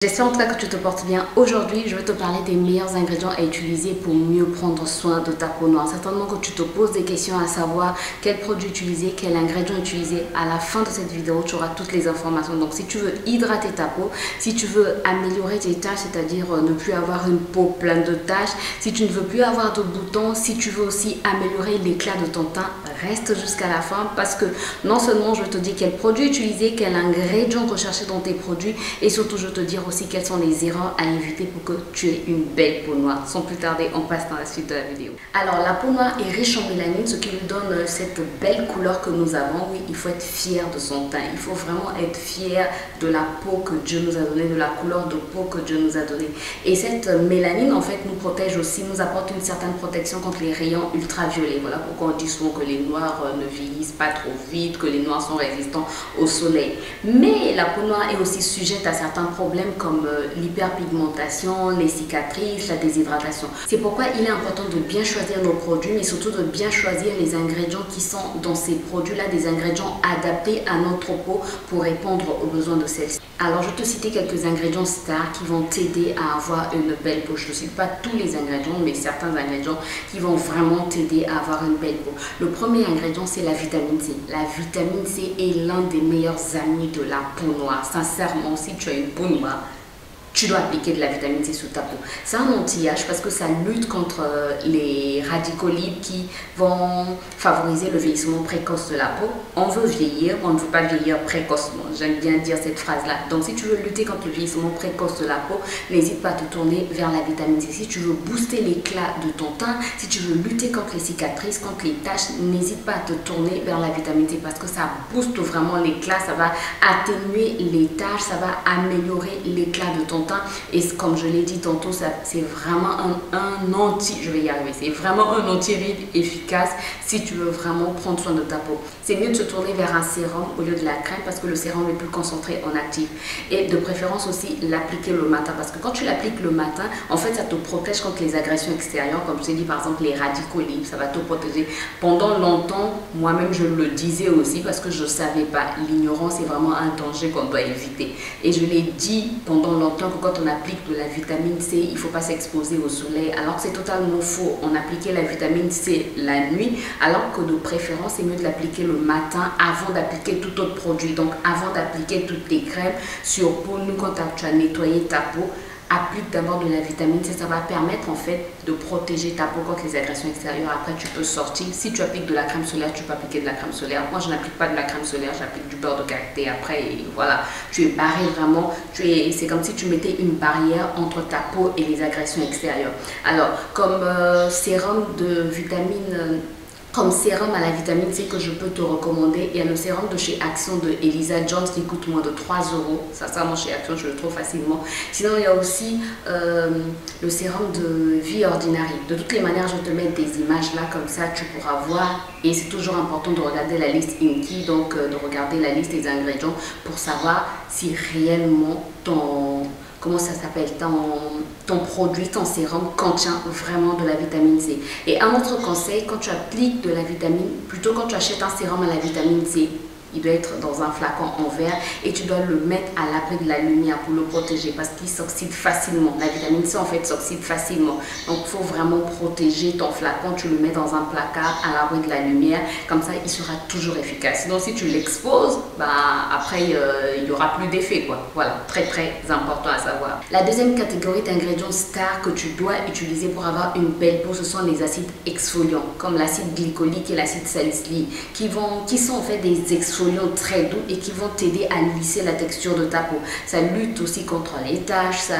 J'espère en tout cas que tu te portes bien. Aujourd'hui, je vais te parler des meilleurs ingrédients à utiliser pour mieux prendre soin de ta peau noire. Certainement que tu te poses des questions à savoir quel produit utiliser, quel ingrédient utiliser. À la fin de cette vidéo, tu auras toutes les informations. Donc si tu veux hydrater ta peau, si tu veux améliorer tes taches, c'est-à-dire ne plus avoir une peau pleine de taches, si tu ne veux plus avoir de boutons, si tu veux aussi améliorer l'éclat de ton teint, reste jusqu'à la fin parce que non seulement je vais te dire quel produit utiliser, quel ingrédient rechercher dans tes produits et surtout je vais te dire aussi quelles sont les erreurs à éviter pour que tu aies une belle peau noire. Sans plus tarder, on passe dans la suite de la vidéo. Alors la peau noire est riche en mélanine, ce qui lui donne cette belle couleur que nous avons. Oui, il faut être fier de son teint. Il faut vraiment être fier de la peau que Dieu nous a donnée, de la couleur de peau que Dieu nous a donnée. Et cette mélanine en fait nous protège aussi, nous apporte une certaine protection contre les rayons ultraviolets. Voilà pourquoi on dit souvent que les noirs ne vieillissent pas trop vite, que les noirs sont résistants au soleil. Mais la peau noire est aussi sujette à certains problèmes comme l'hyperpigmentation, les cicatrices, la déshydratation. C'est pourquoi il est important de bien choisir nos produits, mais surtout de bien choisir les ingrédients qui sont dans ces produits-là, des ingrédients adaptés à notre peau pour répondre aux besoins de celle-ci. Alors, je vais te citer quelques ingrédients stars qui vont t'aider à avoir une belle peau. Je ne cite pas tous les ingrédients, mais certains ingrédients qui vont vraiment t'aider à avoir une belle peau. Le premier ingrédient, c'est la vitamine C. La vitamine C est l'un des meilleurs amis de la peau noire. Sincèrement, si tu as une peau noire, tu dois appliquer de la vitamine C sur ta peau. C'est un anti-âge parce que ça lutte contre les radicaux libres qui vont favoriser le vieillissement précoce de la peau. On veut vieillir, on ne veut pas vieillir précocement. J'aime bien dire cette phrase-là. Donc si tu veux lutter contre le vieillissement précoce de la peau, n'hésite pas à te tourner vers la vitamine C. Si tu veux booster l'éclat de ton teint, si tu veux lutter contre les cicatrices, contre les taches, n'hésite pas à te tourner vers la vitamine C parce que ça booste vraiment l'éclat, ça va atténuer les taches, ça va améliorer l'éclat de ton teint. Et comme je l'ai dit tantôt, c'est vraiment un anti, je vais y arriver, c'est vraiment un anti-ride efficace si tu veux vraiment prendre soin de ta peau. C'est mieux de se tourner vers un sérum au lieu de la crème parce que le sérum est plus concentré en actif. Et de préférence aussi l'appliquer le matin parce que quand tu l'appliques le matin, en fait ça te protège contre les agressions extérieures, comme je t'ai dit par exemple les radicaux libres, ça va te protéger. Pendant longtemps, moi-même je le disais aussi parce que je ne savais pas. L'ignorance est vraiment un danger qu'on doit éviter. Et je l'ai dit pendant longtemps que quand on applique de la vitamine C, il ne faut pas s'exposer au soleil, alors que c'est totalement faux. On appliquait la vitamine C la nuit, alors que de préférence, c'est mieux de l'appliquer le matin avant d'appliquer tout autre produit. Donc, avant d'appliquer toutes tes crèmes sur peau, nous, quand tu as nettoyé ta peau, applique d'abord de la vitamine C, ça va permettre en fait de protéger ta peau contre les agressions extérieures. Après, tu peux sortir. Si tu appliques de la crème solaire, tu peux appliquer de la crème solaire. Moi, je n'applique pas de la crème solaire, j'applique du beurre de karité. Après, et voilà, tu es barré vraiment. C'est comme si tu mettais une barrière entre ta peau et les agressions extérieures. Alors, comme sérum de vitamine... Comme sérum à la vitamine C que je peux te recommander, il y a le sérum de chez Action de Elisa Jones qui coûte moins de 3 euros. Ça, chez Action, je le trouve facilement. Sinon, il y a aussi le sérum de Vie Ordinary. De toutes les manières, je vais te mettre des images là, comme ça, tu pourras voir. Et c'est toujours important de regarder la liste Inky, donc de regarder la liste des ingrédients pour savoir si réellement comment ça s'appelle, ton produit, ton sérum contient vraiment de la vitamine C. Et un autre conseil, quand tu appliques de la vitamine, plutôt quand tu achètes un sérum à la vitamine C, il doit être dans un flacon en verre et tu dois le mettre à l'abri de la lumière pour le protéger parce qu'il s'oxyde facilement. La vitamine C en fait s'oxyde facilement. Donc il faut vraiment protéger ton flacon. Tu le mets dans un placard à l'abri de la lumière. Comme ça, il sera toujours efficace. Sinon, si tu l'exposes, après, il n'y aura plus d'effet, quoi. Voilà, très très important à savoir. La deuxième catégorie d'ingrédients stars que tu dois utiliser pour avoir une belle peau, ce sont les acides exfoliants comme l'acide glycolique et l'acide salicylique qui sont en fait des exfoliants très doux et qui vont t'aider à lisser la texture de ta peau. Ça lutte aussi contre les taches, ça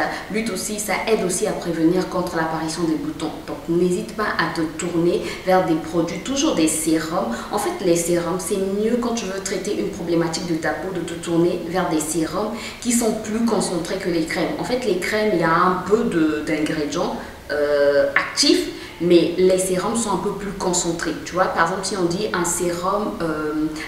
aide aussi à prévenir contre l'apparition des boutons. Donc n'hésite pas à te tourner vers des produits, toujours des sérums. En fait, les sérums, c'est mieux quand tu veux traiter une problématique de ta peau de te tourner vers des sérums qui sont plus concentrés que les crèmes. En fait, les crèmes, il y a un peu d'ingrédients actifs, mais les sérums sont un peu plus concentrés. Tu vois, par exemple, si on dit un sérum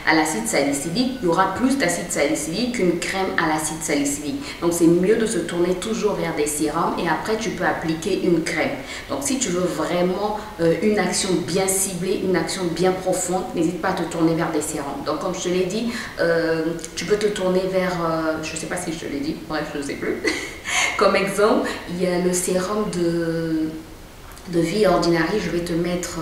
à l'acide salicylique, il y aura plus d'acide salicylique qu'une crème à l'acide salicylique. Donc, c'est mieux de se tourner toujours vers des sérums et après, tu peux appliquer une crème. Donc, si tu veux vraiment une action bien ciblée, une action bien profonde, n'hésite pas à te tourner vers des sérums. Donc, comme je te l'ai dit, tu peux te tourner vers, je ne sais pas si je te l'ai dit, bref, je ne sais plus. Comme exemple, il y a le sérum de Vie Ordinary, je vais te mettre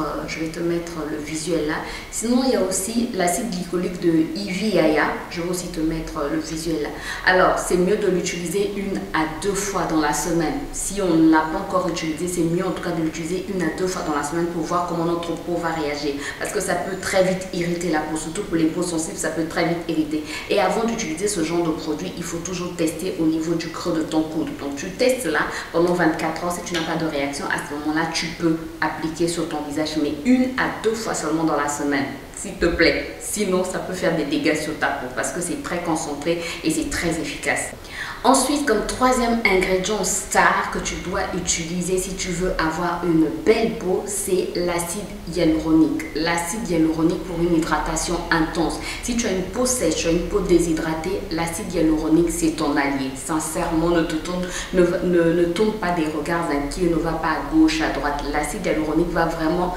le visuel là. Sinon, il y a aussi l'acide glycolique de Ivy-Aya, je vais aussi te mettre le visuel là. Alors, c'est mieux de l'utiliser 1 à 2 fois dans la semaine. Si on ne l'a pas encore utilisé, c'est mieux en tout cas de l'utiliser 1 à 2 fois dans la semaine pour voir comment notre peau va réagir. Parce que ça peut très vite irriter la peau, surtout pour les peaux sensibles, ça peut très vite irriter. Et avant d'utiliser ce genre de produit, il faut toujours tester au niveau du creux de ton coude. Donc, tu testes là pendant 24 heures. Si tu n'as pas de réaction, à ce moment-là, tu peux appliquer sur ton visage, mais 1 à 2 fois seulement dans la semaine, s'il te plaît. Sinon, ça peut faire des dégâts sur ta peau parce que c'est très concentré et c'est très efficace. Ensuite, comme troisième ingrédient star que tu dois utiliser si tu veux avoir une belle peau, c'est l'acide hyaluronique. L'acide hyaluronique pour une hydratation intense. Si tu as une peau sèche, tu as une peau déshydratée, l'acide hyaluronique c'est ton allié. Sincèrement, ne tourne pas des regards inquiets, ne va pas à gauche, à droite. L'acide hyaluronique va vraiment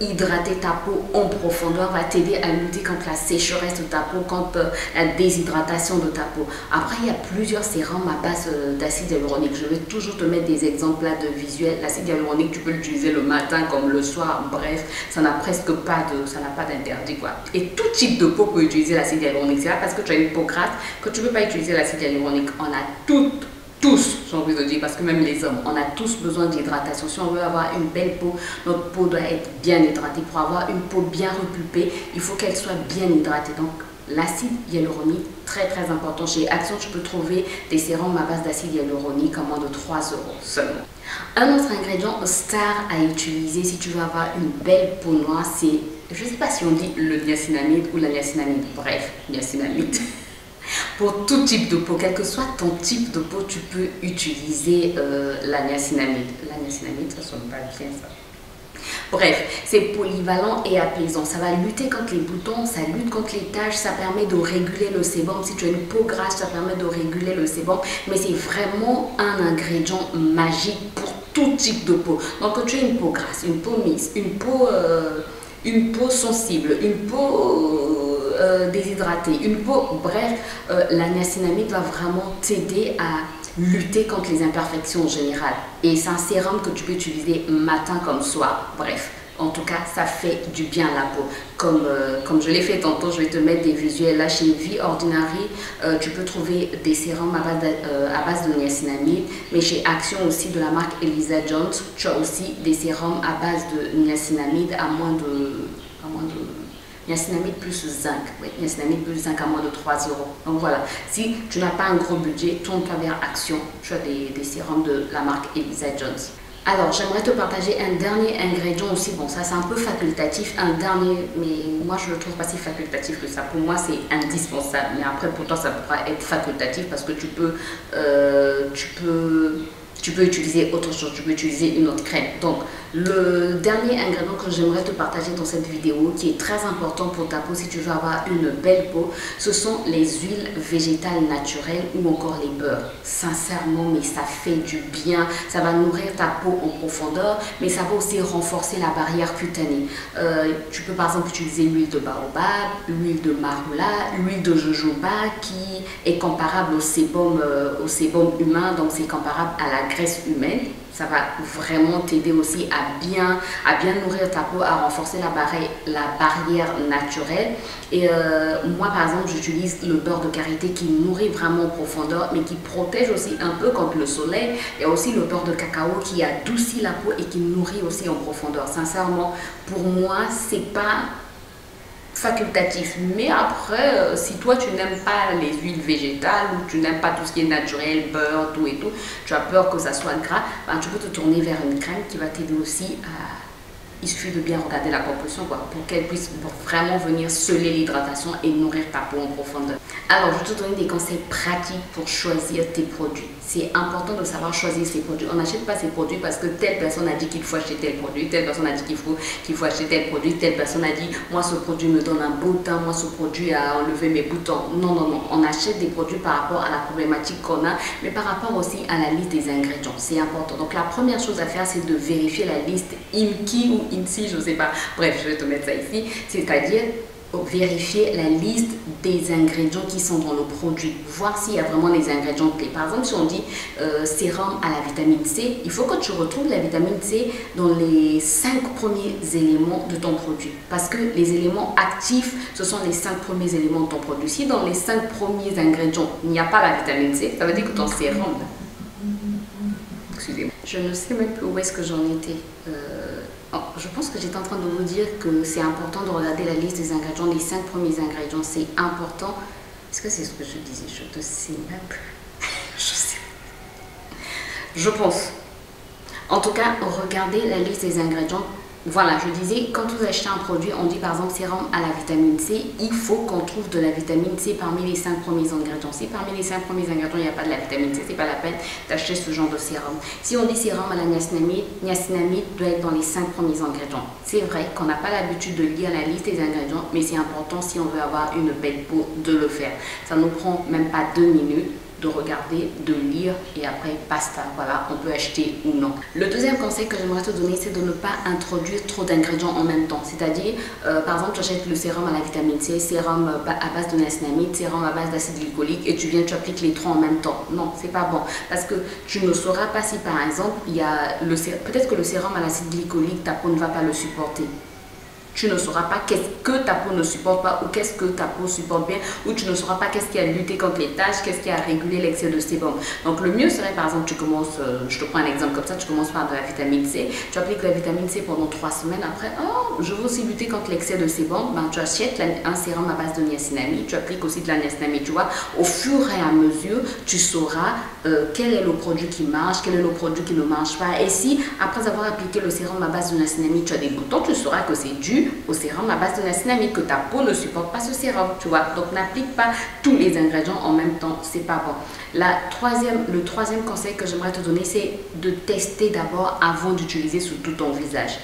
hydrater ta peau en profondeur, va t'aider à lutter contre la sécheresse de ta peau, contre la déshydratation de ta peau. Après, il y a plusieurs sérums à base d'acide hyaluronique. Je vais toujours te mettre des exemples là de visuels. L'acide hyaluronique, tu peux l'utiliser le matin comme le soir. Bref, ça n'a presque pas d'interdit quoi. Et tout type de peau peut utiliser l'acide hyaluronique. C'est là parce que tu as une peau grasse que tu ne peux pas utiliser l'acide hyaluronique. On a tous, j'ai envie de dire, parce que même les hommes, on a tous besoin d'hydratation. Si on veut avoir une belle peau, notre peau doit être bien hydratée. Pour avoir une peau bien repulpée, il faut qu'elle soit bien hydratée. Donc, l'acide hyaluronique, très important. Chez Action, tu peux trouver des sérums à base d'acide hyaluronique à moins de 3 € seulement. Un autre ingrédient star à utiliser si tu veux avoir une belle peau noire, c'est, je ne sais pas si on dit le niacinamide ou la niacinamide. Bref, niacinamide. Pour tout type de peau, quel que soit ton type de peau, tu peux utiliser la niacinamide. La niacinamide, ça sonne pas bien ça. Bref, c'est polyvalent et apaisant. Ça va lutter contre les boutons, ça lutte contre les taches, ça permet de réguler le sébum. Si tu as une peau grasse, ça permet de réguler le sébum. Mais c'est vraiment un ingrédient magique pour tout type de peau. Donc, quand tu as une peau grasse, une peau mixte, une peau sensible, une peau déshydratée, une peau, bref, la niacinamide va vraiment t'aider à lutter contre les imperfections en général. Et c'est un sérum que tu peux utiliser matin comme soir. Bref, en tout cas, ça fait du bien à la peau. Comme je l'ai fait tantôt, je vais te mettre des visuels là chez Vie Ordinary. Tu peux trouver des sérums à base de niacinamide. Mais chez Action aussi, de la marque Elisa Jones, tu as aussi des sérums à base de niacinamide à moins de niacinamide plus zinc. Oui, niacinamide plus zinc à moins de 3 €. Donc voilà, si tu n'as pas un gros budget, tourne-toi vers Action. Tu as des sérums de la marque Elisa Jones. Alors, j'aimerais te partager un dernier ingrédient aussi. Bon, ça c'est un peu facultatif, un dernier, mais moi je ne le trouve pas si facultatif que ça. Pour moi, c'est indispensable. Mais après, pour toi, ça pourra être facultatif parce que tu peux utiliser autre chose, tu peux utiliser une autre crème. Donc, le dernier ingrédient que j'aimerais te partager dans cette vidéo, qui est très important pour ta peau si tu veux avoir une belle peau, ce sont les huiles végétales naturelles ou encore les beurres. Sincèrement, mais ça fait du bien. Ça va nourrir ta peau en profondeur, mais ça va aussi renforcer la barrière cutanée. Tu peux par exemple utiliser l'huile de baobab, l'huile de marula, l'huile de jojoba qui est comparable au sébum humain, donc c'est comparable à la graisse humaine. Ça va vraiment t'aider aussi à bien nourrir ta peau, à renforcer la barrière naturelle. Et moi, par exemple, j'utilise le beurre de karité qui nourrit vraiment en profondeur, mais qui protège aussi un peu contre le soleil. Il y a aussi le beurre de cacao qui adoucit la peau et qui nourrit aussi en profondeur. Sincèrement, pour moi, c'est pas facultatif, mais après si toi tu n'aimes pas les huiles végétales ou tu n'aimes pas tout ce qui est naturel, beurre, tout et tout, tu as peur que ça soit gras, ben, tu peux te tourner vers une crème qui va t'aider aussi à... Il suffit de bien regarder la composition pour qu'elle puisse vraiment venir sceller l'hydratation et nourrir ta peau en profondeur. Alors, je vais te donner des conseils pratiques pour choisir tes produits. C'est important de savoir choisir ses produits. On n'achète pas ces produits parce que telle personne a dit qu'il faut acheter tel produit, telle personne a dit qu'il faut acheter tel produit, telle personne a dit moi ce produit me donne un beau teint, moi ce produit a enlevé mes boutons. Non, non, non. On achète des produits par rapport à la problématique qu'on a, mais par rapport aussi à la liste des ingrédients. C'est important. Donc, la première chose à faire, c'est de vérifier la liste IMKI ou INSI, je ne sais pas. Bref, je vais te mettre ça ici. C'est-à-dire vérifier la liste des ingrédients qui sont dans le produit, voir s'il y a vraiment les ingrédients clés. Par exemple, si on dit sérum à la vitamine C, il faut que tu retrouves la vitamine C dans les 5 premiers éléments de ton produit. Parce que les éléments actifs, ce sont les 5 premiers éléments de ton produit. Si dans les 5 premiers ingrédients, il n'y a pas la vitamine C, ça veut dire que ton sérum... Excusez-moi. Je ne sais même plus où est-ce que j'en étais. Je pense que j'étais en train de vous dire que c'est important de regarder la liste des ingrédients, les 5 premiers ingrédients, c'est important. Est-ce que c'est ce que je disais? Je ne sais même plus. Je sais. Je pense. En tout cas, regardez la liste des ingrédients. Voilà, je disais, quand vous achetez un produit, on dit par exemple sérum à la vitamine C, il faut qu'on trouve de la vitamine C parmi les 5 premiers ingrédients. Si parmi les 5 premiers ingrédients, il n'y a pas de la vitamine C, c'est pas la peine d'acheter ce genre de sérum. Si on dit sérum à la niacinamide doit être dans les 5 premiers ingrédients. C'est vrai qu'on n'a pas l'habitude de lire la liste des ingrédients, mais c'est important si on veut avoir une belle peau de le faire. Ça ne nous prend même pas 2 minutes. De regarder, de lire et après basta, voilà, on peut acheter ou non. Le deuxième conseil que j'aimerais te donner, c'est de ne pas introduire trop d'ingrédients en même temps. C'est-à-dire, par exemple, tu achètes le sérum à la vitamine C, sérum à base de niacinamide, sérum à base d'acide glycolique et tu appliques les trois en même temps. Non, c'est pas bon parce que tu ne sauras pas si par exemple, il y a peut-être que le sérum à l'acide glycolique, ta peau ne va pas le supporter. Tu ne sauras pas qu'est-ce que ta peau ne supporte pas ou qu'est-ce que ta peau supporte bien, ou tu ne sauras pas qu'est-ce qui a lutté contre les taches, qu'est-ce qui a régulé l'excès de sébum. Donc le mieux serait par exemple, tu commences, je te prends un exemple comme ça, tu commences par de la vitamine C, tu appliques la vitamine C pendant 3 semaines, après, oh, je veux aussi lutter contre l'excès de sébum, ben, tu achètes un sérum à base de niacinamide, tu appliques aussi de la niacinamide, tu vois, au fur et à mesure, tu sauras quel est le produit qui marche, quel est le produit qui ne marche pas, et si après avoir appliqué le sérum à base de niacinamide, tu as des boutons, tu sauras que c'est dû au sérum à base de niacinamide, que ta peau ne supporte pas ce sérum, tu vois. Donc n'applique pas tous les ingrédients en même temps, c'est pas bon. Le troisième conseil que j'aimerais te donner, c'est de tester d'abord avant d'utiliser sur tout ton visage.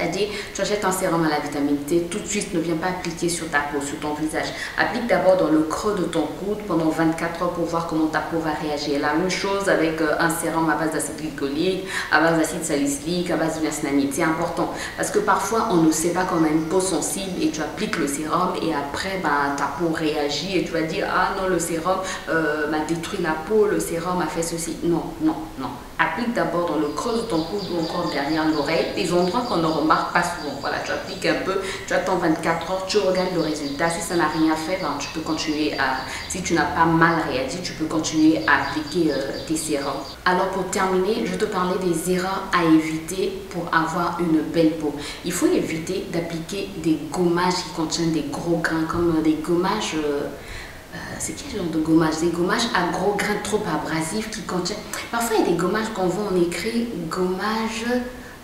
C'est-à-dire, tu achètes un sérum à la vitamine C, tout de suite, ne viens pas appliquer sur ta peau, sur ton visage. Applique d'abord dans le creux de ton coude pendant 24 heures pour voir comment ta peau va réagir. La même chose avec un sérum à base d'acide glycolique, à base d'acide salicylique, à base de niacinamide. C'est important parce que parfois, on ne sait pas qu'on a une peau sensible et tu appliques le sérum et après, ben, ta peau réagit et tu vas dire « Ah non, le sérum m'a détruit la peau, le sérum a fait ceci. » Non, non, non. Applique d'abord dans le creux de ton coude ou encore derrière l'oreille, des endroits qu'on ne remarque pas souvent. Voilà, tu appliques un peu, tu attends 24 heures, tu regardes le résultat. Si ça n'a rien fait, ben, tu peux continuer à... Si tu n'as pas mal réagi, tu peux continuer à appliquer tes sérums. Alors pour terminer, je te parlais des erreurs à éviter pour avoir une belle peau. Il faut éviter d'appliquer des gommages qui contiennent des gros grains, comme des gommages... c'est quel genre de gommage? Des gommages à gros grains trop abrasifs qui contiennent... Parfois, il y a des gommages qu'on voit, on écrit gommage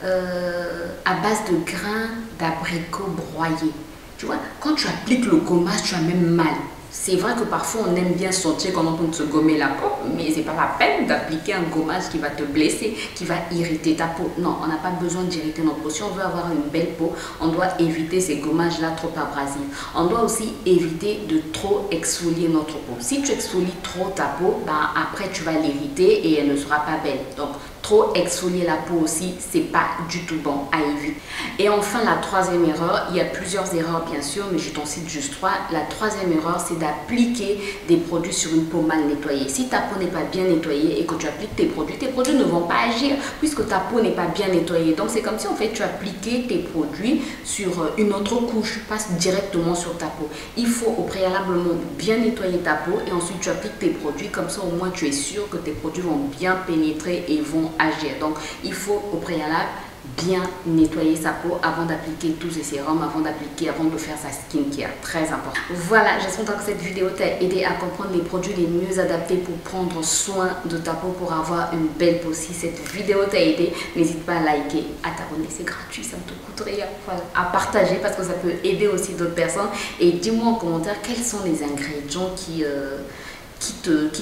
à base de grains d'abricots broyés. Tu vois, quand tu appliques le gommage, tu as même mal. C'est vrai que parfois on aime bien sentir qu'on est en train de se gommer la peau, mais c'est pas la peine d'appliquer un gommage qui va te blesser, qui va irriter ta peau. Non, on n'a pas besoin d'irriter notre peau. Si on veut avoir une belle peau, on doit éviter ces gommages-là trop abrasifs. On doit aussi éviter de trop exfolier notre peau. Si tu exfolies trop ta peau, ben après tu vas l'irriter et elle ne sera pas belle. Donc trop exfolier la peau aussi, c'est pas du tout bon à éviter. Et enfin, la troisième erreur, il y a plusieurs erreurs bien sûr, mais je t'en cite juste 3. La troisième erreur, c'est d'appliquer des produits sur une peau mal nettoyée. Si ta peau n'est pas bien nettoyée et que tu appliques tes produits ne vont pas agir puisque ta peau n'est pas bien nettoyée. Donc c'est comme si en fait tu appliquais tes produits sur une autre couche, pas directement sur ta peau. Il faut au préalablement bien nettoyer ta peau et ensuite tu appliques tes produits, comme ça au moins tu es sûr que tes produits vont bien pénétrer et vont agir. Donc il faut au préalable bien nettoyer sa peau avant d'appliquer tous ces sérums, avant de faire sa skincare. Très important. Voilà, j'espère que cette vidéo t'a aidé à comprendre les produits les mieux adaptés pour prendre soin de ta peau, pour avoir une belle peau. Si cette vidéo t'a aidé, n'hésite pas à liker, à t'abonner, c'est gratuit, ça ne te coûte rien. Voilà. À partager parce que ça peut aider aussi d'autres personnes. Et dis-moi en commentaire quels sont les ingrédients qui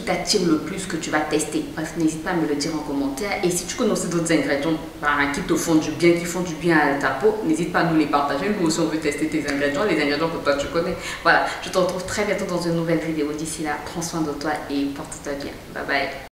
t'attire le plus, que tu vas tester. Bref, n'hésite pas à me le dire en commentaire. Et si tu connais aussi d'autres ingrédients qui te font du bien, qui font du bien à ta peau, n'hésite pas à nous les partager. Nous aussi, on veut tester tes ingrédients, les ingrédients que toi tu connais. Voilà, je te retrouve très bientôt dans une nouvelle vidéo. D'ici là, prends soin de toi et porte-toi bien. Bye bye.